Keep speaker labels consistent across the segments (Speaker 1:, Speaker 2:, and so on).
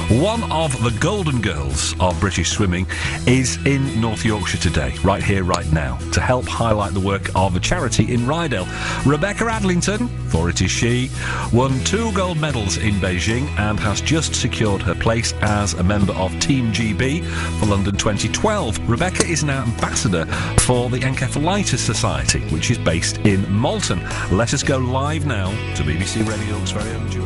Speaker 1: One of the golden girls of British swimming is in North Yorkshire today, right here, right now, to help highlight the work of a charity in Rydell. Rebecca Adlington, for it is she, won 2 gold medals in Beijing and has just secured her place as a member of Team GB for London 2012. Rebecca is now ambassador for the Encephalitis Society, which is based in Malton. Let us go live now to BBC Radio York's very own Jules.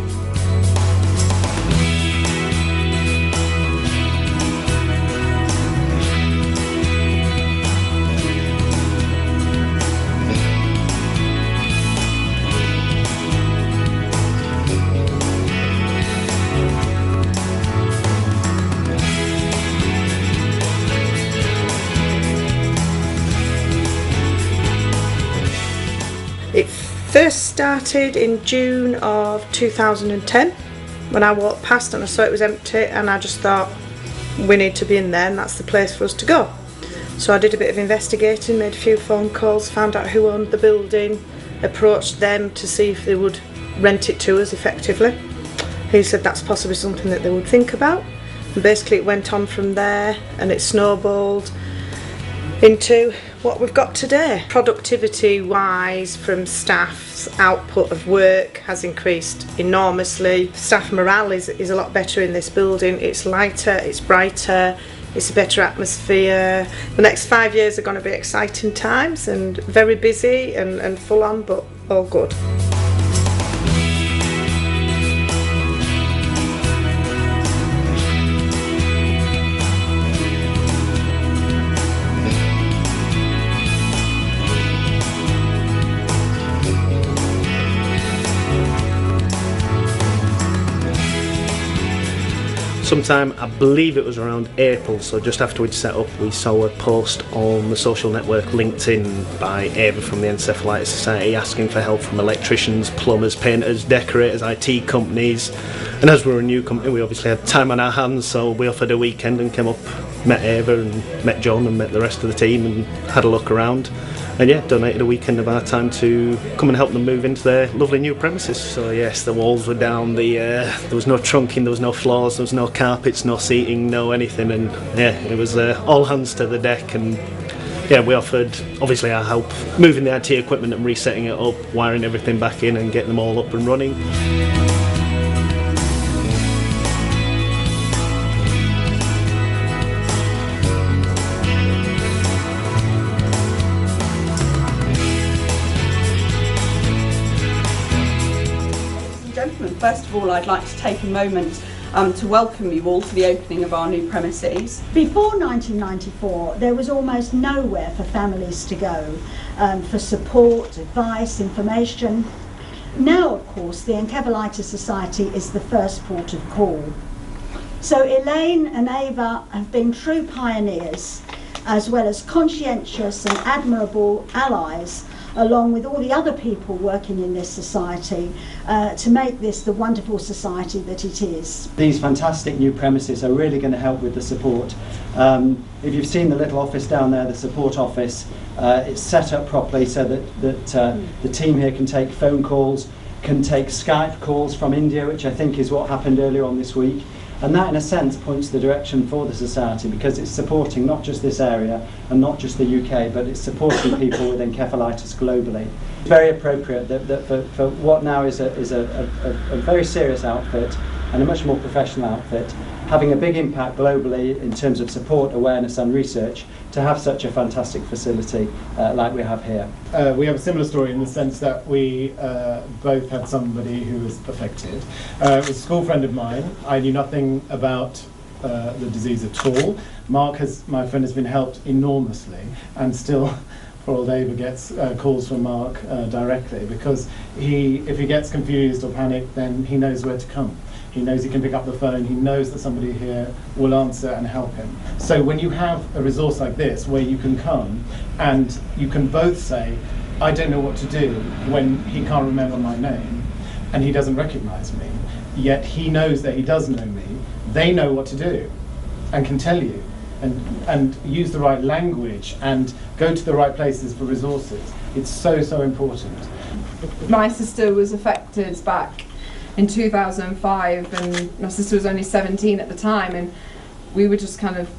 Speaker 2: It first started in June of 2010 when I walked past and I saw it was empty, and I just thought we need to be in there and that's the place for us to go. So I did a bit of investigating, made a few phone calls, found out who owned the building, approached them to see if they would rent it to us effectively. He said that's possibly something that they would think about, and basically it went on from there and it snowballed into what we've got today. Productivity wise, from staff's output of work has increased enormously. Staff morale is a lot better in this building. It's lighter, it's brighter, it's a better atmosphere. The next 5 years are going to be exciting times and very busy and full on, but all good.
Speaker 3: Sometime, I believe it was around April, so just after we'd set up, we saw a post on the social network LinkedIn by Ava from the Encephalitis Society asking for help from electricians, plumbers, painters, decorators, IT companies. And as we're a new company, we obviously had time on our hands, so we offered a weekend and came up, met Ava and met John and met the rest of the team and had a look around. And yeah, donated a weekend of our time to come and help them move into their lovely new premises. So yes, the walls were down, there was no trunking, there was no floors, there was no carpets, no seating, no anything, and yeah, it was all hands to the deck. And yeah, we offered obviously our help moving the IT equipment and resetting it up, wiring everything back in and getting them all up and running.
Speaker 4: First of all, I'd like to take a moment to welcome you all to the opening of our new premises.
Speaker 5: Before 1994, there was almost nowhere for families to go for support, advice, information. Now, of course, the Encephalitis Society is the first port of call. So Elaine and Ava have been true pioneers, as well as conscientious and admirable allies, along with all the other people working in this society, to make this the wonderful society that it is.
Speaker 6: These fantastic new premises are really going to help with the support. If you've seen the little office down there, the support office, it's set up properly so that the team here can take phone calls, can take Skype calls from India, which I think is what happened earlier on this week. And that, in a sense, points the direction for the society, because it's supporting not just this area and not just the UK, but it's supporting people with encephalitis globally. It's very appropriate that for what now is a very serious outfit and a much more professional outfit, having a big impact globally in terms of support, awareness and research, to have such a fantastic facility like we have here.
Speaker 7: We have a similar story in the sense that we both had somebody who was affected. It was a school friend of mine. I knew nothing about the disease at all. My friend, has been helped enormously, and still poor old Ava gets calls from Mark directly, because if he gets confused or panicked, then he knows where to come. He knows he can pick up the phone, he knows that somebody here will answer and help him. So when you have a resource like this where you can come and you can both say, I don't know what to do, when he can't remember my name and he doesn't recognise me, yet he knows that he does know me, they know what to do and can tell you and use the right language and go to the right places for resources. It's so, so important.
Speaker 4: My sister was affected back in 2005, and my sister was only 17 at the time, and we were just kind of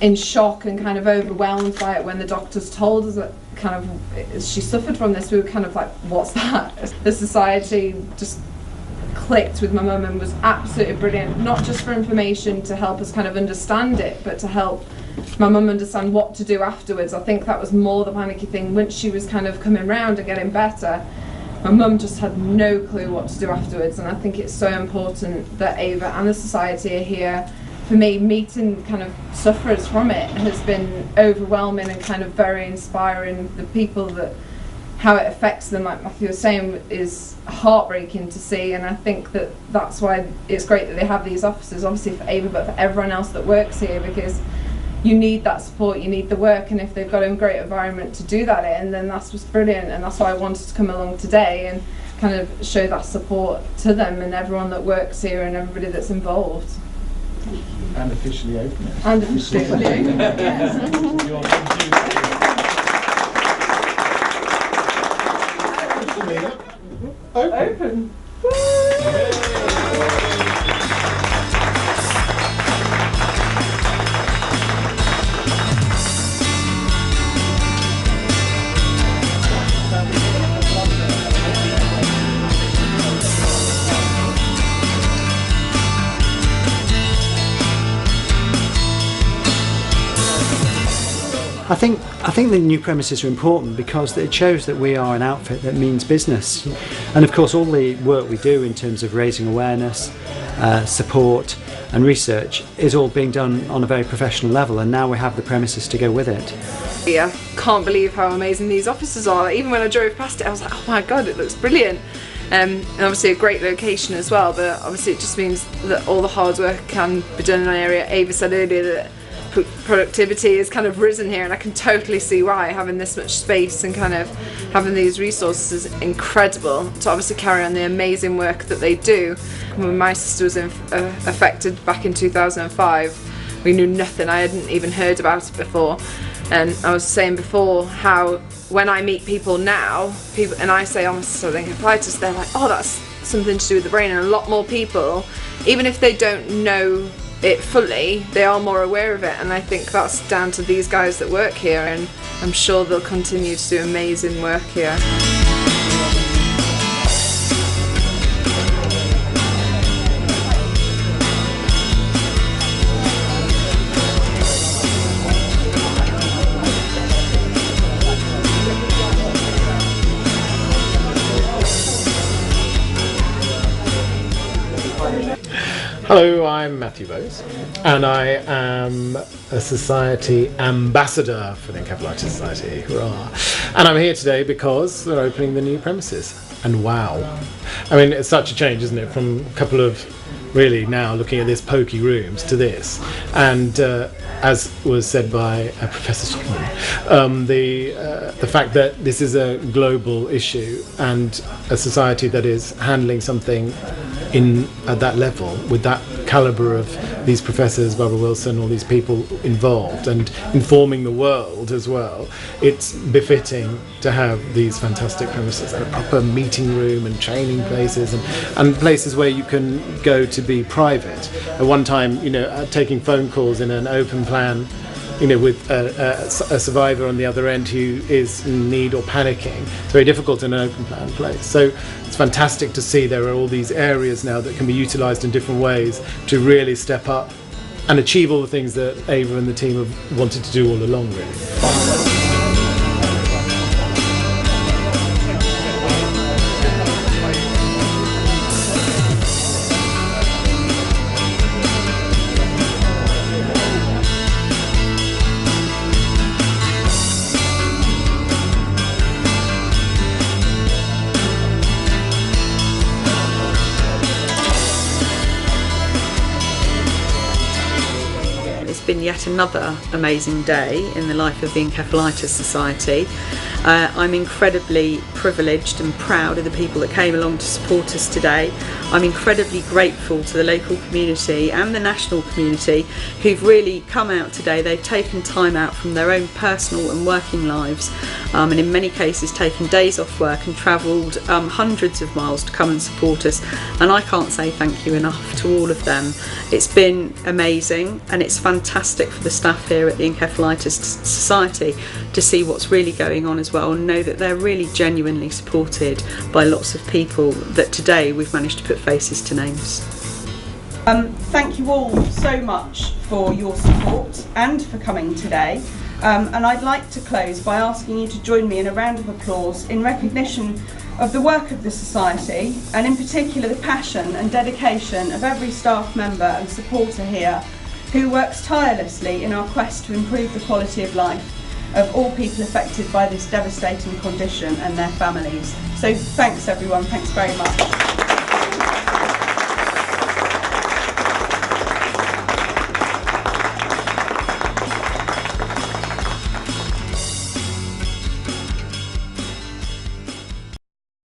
Speaker 4: in shock and kind of overwhelmed by it when the doctors told us that kind of she suffered from this. We were kind of like, what's that? The society just clicked with my mum and was absolutely brilliant, not just for information to help us kind of understand it, but to help my mum understand what to do afterwards. I think that was more the panicky thing. Once she was kind of coming round and getting better, my mum just had no clue what to do afterwards, and I think it's so important that Ava and the society are here. For me, meeting kind of sufferers from it has been overwhelming and kind of very inspiring. The people that, how it affects them, like Matthew was saying, is heartbreaking to see, and I think that that's why it's great that they have these offices, obviously for Ava, but for everyone else that works here, because you need that support, you need the work, and if they've got a great environment to do that in, then that's just brilliant. And that's why I wanted to come along today and kind of show that support to them and everyone that works here and everybody that's involved.
Speaker 7: And officially open it.
Speaker 4: And officially open it, yes. Open.
Speaker 6: I think the new premises are important because it shows that we are an outfit that means business. And of course all the work we do in terms of raising awareness, support and research is all being done on a very professional level, and now we have the premises to go with it.
Speaker 4: Yeah, can't believe how amazing these offices are. Even when I drove past it I was like, oh my god, it looks brilliant. And obviously a great location as well, but obviously it just means that all the hard work can be done in an area. Ava said earlier that productivity has kind of risen here, and I can totally see why. Having this much space and kind of having these resources is incredible to obviously carry on the amazing work that they do. When my sister was affected back in 2005, we knew nothing. I hadn't even heard about it before, and I was saying before how when I meet people now, and I say, oh, my sister has encephalitis, they're like, oh, that's something to do with the brain. And a lot more people, even if they don't know it fully, they are more aware of it, and I think that's down to these guys that work here, and I'm sure they'll continue to do amazing work here.
Speaker 7: Hello, I'm Matthew Bowes, and I am a Society Ambassador for the Encephalitis Society. Hurrah! And I'm here today because they're opening the new premises. And wow! I mean, it's such a change, isn't it, from a couple of really now looking at this pokey rooms to this. And as was said by Professor Solomon, the fact that this is a global issue and a society that is handling something at that level, with that calibre of these professors, Barbara Wilson, all these people involved, and informing the world as well, it's befitting to have these fantastic premises and a proper meeting room and training places and places where you can go to be private. At one time, taking phone calls in an open plan, with a survivor on the other end who is in need or panicking, it's very difficult in an open plan place. So it's fantastic to see there are all these areas now that can be utilised in different ways to really step up and achieve all the things that Ava and the team have wanted to do all along, really.
Speaker 8: Been yet another amazing day in the life of the Encephalitis Society, I'm incredibly privileged and proud of the people that came along to support us today. I'm incredibly grateful to the local community and the national community who've really come out today. They've taken time out from their own personal and working lives, and in many cases taken days off work and travelled hundreds of miles to come and support us, and I can't say thank you enough to all of them. It's been amazing, and it's fantastic for the staff here at the Encephalitis Society to see what's really going on as well, and know that they're really genuinely supported by lots of people that today we've managed to put faces to names.
Speaker 9: Thank you all so much for your support and for coming today. And I'd like to close by asking you to join me in a round of applause in recognition of the work of the Society, and in particular the passion and dedication of every staff member and supporter here who works tirelessly in our quest to improve the quality of life of all people affected by this devastating condition and their families. So thanks everyone, thanks very much.